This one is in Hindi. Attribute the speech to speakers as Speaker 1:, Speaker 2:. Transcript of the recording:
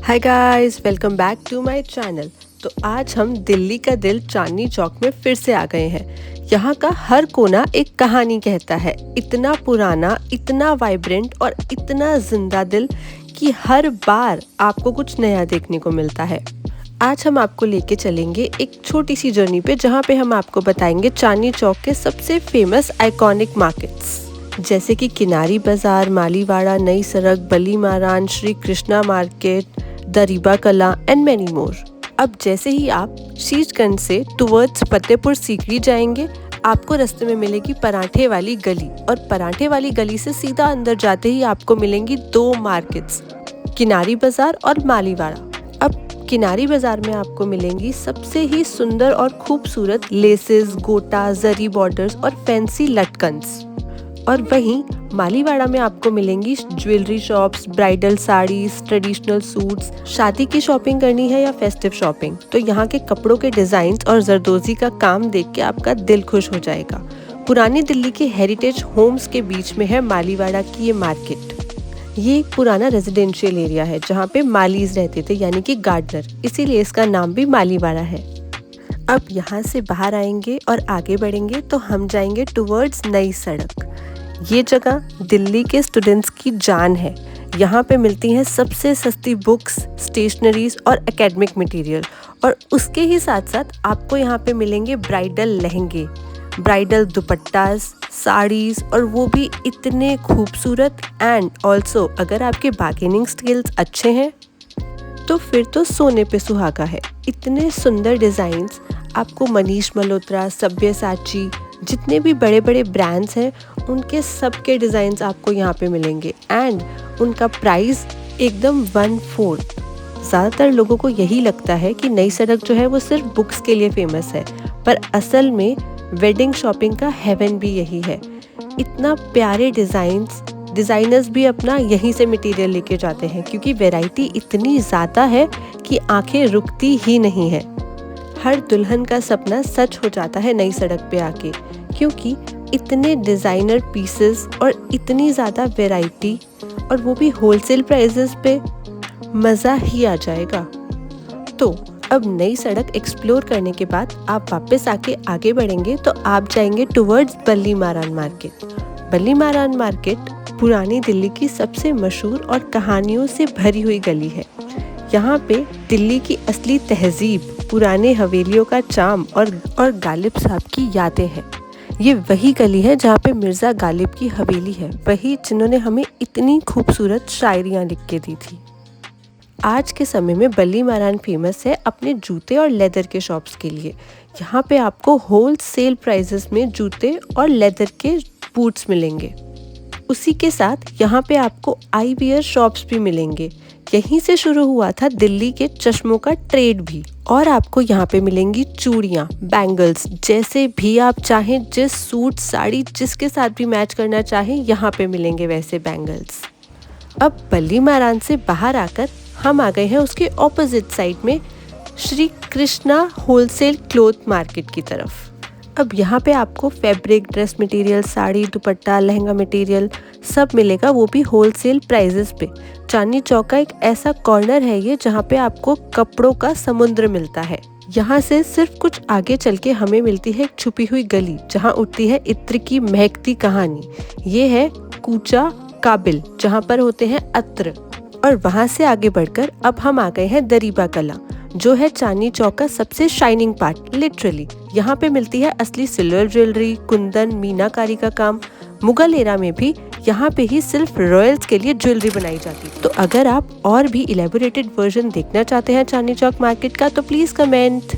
Speaker 1: Hi guys, welcome back to my channel. तो आज हम दिल्ली का दिल चांदनी चौक में फिर से आ गए हैं। यहाँ का हर कोना एक कहानी कहता है, इतना पुराना, इतना वाइब्रेंट और इतना जिंदा दिल कि हर बार आपको कुछ नया देखने को मिलता है। आज हम आपको लेके चलेंगे एक छोटी सी जर्नी पे, जहाँ पे हम आपको बताएंगे चांदनी चौक के सबसे फेमस आइकॉनिक मार्केट्स, जैसे कि किनारी बाजार, मालीवाड़ा, नई सड़क, बली मारान, श्री कृष्णा मार्केट, दरीबा कला एंड मैनी मोर। अब जैसे ही आप शीशगंज से टुवर्ड्स फतेहपुर सीकरी जाएंगे, आपको रास्ते में मिलेगी पराठे वाली गली, और पराठे वाली गली से सीधा अंदर जाते ही आपको मिलेंगी दो मार्केट्स, किनारी बाजार और मालीवाड़ा। अब किनारी बाजार में आपको मिलेंगी सबसे ही सुंदर और खूबसूरत लेसेस, गोटा, जरी बॉर्डर्स और फैंसी लटकन्स, और वहीं मालीवाड़ा में आपको मिलेंगी jewellery shops, bridal saris, traditional suits. शादी की शॉपिंग करनी है या फेस्टिव शॉपिंग, तो यहाँ के कपड़ों के डिजाइन और जरदोजी का काम देख के आपका दिल खुश हो जाएगा। पुरानी दिल्ली के हेरिटेज होम्स के बीच में है मालीवाड़ा की ये मार्केट। ये एक पुराना रेजिडेंशियल एरिया है जहाँ पे मालीज रहते थे, यानी कि गार्डनर, इसीलिए इसका नाम भी मालीवाड़ा है। अब यहाँ से बाहर आएंगे और आगे बढ़ेंगे तो हम जाएंगे टुवर्ड्स नई सड़क। ये जगह दिल्ली के स्टूडेंट्स की जान है। यहाँ पे मिलती हैं सबसे सस्ती बुक्स, स्टेशनरीज और एकेडमिक मटेरियल, और उसके ही साथ साथ आपको यहाँ पे मिलेंगे ब्राइडल लहंगे, ब्राइडल दुपट्टास, साड़ीज, और वो भी इतने खूबसूरत। एंड ऑल्सो अगर आपके बार्गेनिंग स्किल्स अच्छे हैं तो फिर तो सोने पे सुहागा है। इतने सुंदर डिज़ाइंस आपको मनीष मल्होत्रा, सब्यसाची, जितने भी बड़े बड़े ब्रांड्स हैं उनके सबके डिज़ाइंस आपको यहाँ पे मिलेंगे, एंड उनका प्राइस एकदम 1/4। ज़्यादातर लोगों को यही लगता है कि नई सड़क जो है वो सिर्फ बुक्स के लिए फेमस है, पर असल में वेडिंग शॉपिंग का हेवन भी यही है। इतना प्यारे डिज़ाइनर्स भी अपना यहीं से मटेरियल लेके जाते हैं, क्योंकि वैरायटी इतनी ज़्यादा है कि आंखें रुकती ही नहीं है। हर दुल्हन का सपना सच हो जाता है नई सड़क पे आके, क्योंकि इतने डिज़ाइनर पीसेस और इतनी ज़्यादा वैरायटी, और वो भी होलसेल प्राइसेस पे, मज़ा ही आ जाएगा। तो अब नई सड़क एक्सप्लोर करने के बाद आप वापस आके आगे बढ़ेंगे तो आप जाएंगे टुवर्ड्स बली मारान मार्केट। बली मारान मार्केट पुरानी दिल्ली की सबसे मशहूर और कहानियों से भरी हुई गली है। यहाँ पे दिल्ली की असली तहजीब, पुराने हवेलियों का चार्म और गालिब साहब की यादें हैं। ये वही गली है जहाँ पे मिर्ज़ा गालिब की हवेली है, वही जिन्होंने हमें इतनी खूबसूरत शायरियाँ लिख के दी थी। आज के समय में बली मारान फेमस है अपने जूते और लेदर के शॉप्स के लिए। यहाँ पे आपको होल सेल प्राइजेस में जूते और लेदर के बूट्स मिलेंगे। उसी के साथ यहाँ पे आपको आई वियर शॉप्स भी मिलेंगे। यहीं से शुरू हुआ था दिल्ली के चश्मों का ट्रेड भी। और आपको यहाँ पे मिलेंगी चूड़ियाँ, बैंगल्स, जैसे भी आप चाहें, जिस सूट साड़ी जिसके साथ भी मैच करना चाहें यहाँ पे मिलेंगे वैसे बैंगल्स। अब बली मारान से बाहर आकर हम आ गए हैं उसके ऑपोजिट साइड में, Shri Krishna wholesale cloth market की तरफ। अब यहाँ पे आपको फैब्रिक, ड्रेस मटेरियल, साड़ी, दुपट्टा, लहंगा मटेरियल सब मिलेगा, वो भी होलसेल प्राइजेस पे। चांदनी चौक का एक ऐसा कॉर्नर है ये जहाँ पे आपको कपड़ों का समुद्र मिलता है। यहाँ से सिर्फ कुछ आगे चल के हमें मिलती है एक छुपी हुई गली जहाँ उठती है इत्र की महकती कहानी। ये है कूचा काबिल, जहाँ पर होते हैं अत्र। और वहाँ से आगे बढ़कर अब हम आ गए हैं दरीबा कला, जो है चांदनी चौक का सबसे शाइनिंग पार्ट। लिटरली यहाँ पे मिलती है असली सिल्वर ज्वेलरी, कुंदन, मीनाकारी का काम। मुगल एरा में भी यहाँ पे ही सिर्फ रॉयल्स के लिए ज्वेलरी बनाई जाती थी। तो अगर आप और भी इलेबोरेटेड वर्जन देखना चाहते हैं चांदनी चौक मार्केट का, तो प्लीज कमेंट।